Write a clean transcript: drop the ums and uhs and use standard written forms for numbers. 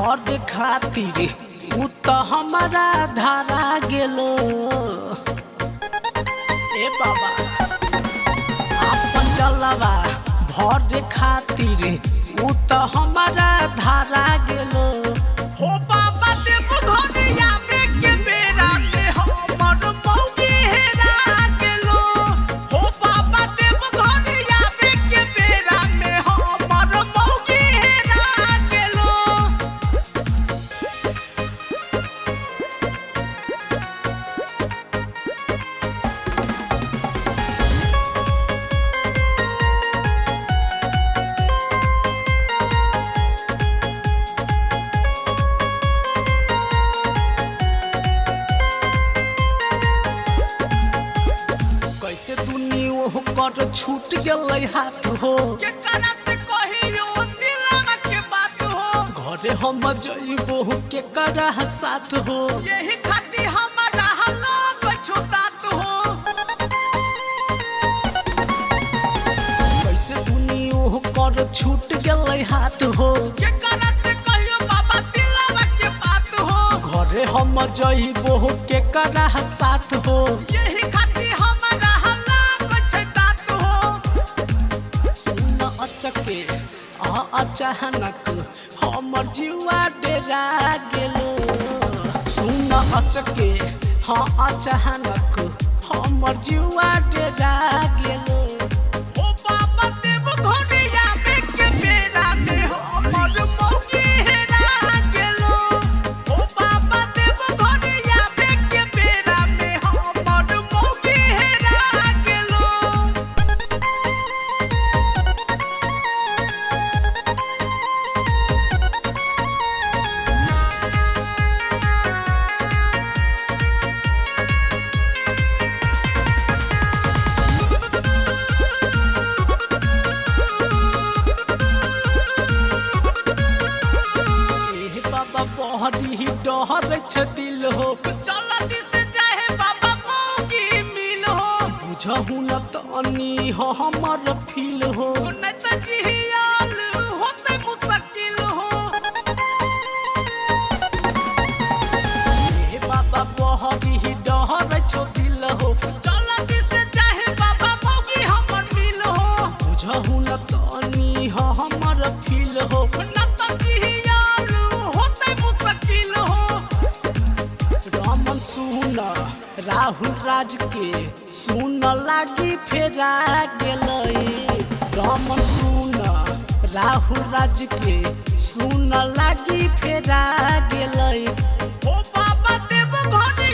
भर खातिर उ तो हमारा धारा गेलो। ए बाबा अपन जलवा भर खातिर उ तो हमारा धारा गेलो। हो बाबा देव घरिया में के बेरा में हमर मौगी हेरा गेलो। हो बाबा देव घरिया में के बेरा में हमर मौगी हेरा गेलो। कैसे दुनी ओह कर छूट गलै हाथ हो। केकरा से कहियो दिलवा के बात हो। घरे हम जइबो केकरा साथ हो। यही खातिर हमारा लोग छुटात हो। कैसे दुनी ओह कर छूट गलै हाथ हो। केकरा से कहियो बाबा दिलवा के बात हो। घरे हम जइबो केकरा साथ हो। यही खातिर हमारा चके अचानक हमर जीवा डेरा गेलो। सुन अचके हाँ अचानक हमर जीवा डेरा गेलो। ओ बाबा देव घरिया में के बेरा में हमर मौगी हेरा गेलो। ओ बाबा देव घरिया में के बेरा में हमर मौगी हेरा गेलो। बहरी डहर दिल हो। चलती से चाहे बाबा मौगी मिल हो। बुझहु न तनी हो हमर फील हो। नहीं तो जियाल होते मुश्किल हो। ए बाबा बहरी डहर दिल हो। चलती से चाहे बाबा मौगी हमर मिल हो। बुझहु न तनी हो हमर फील हो। सुन राहुल राज के सुन लागी फेरा गेलै। रमन सुन राहुल राज के सुन लागी फेरा गेलै। ओ बाबा देव घरे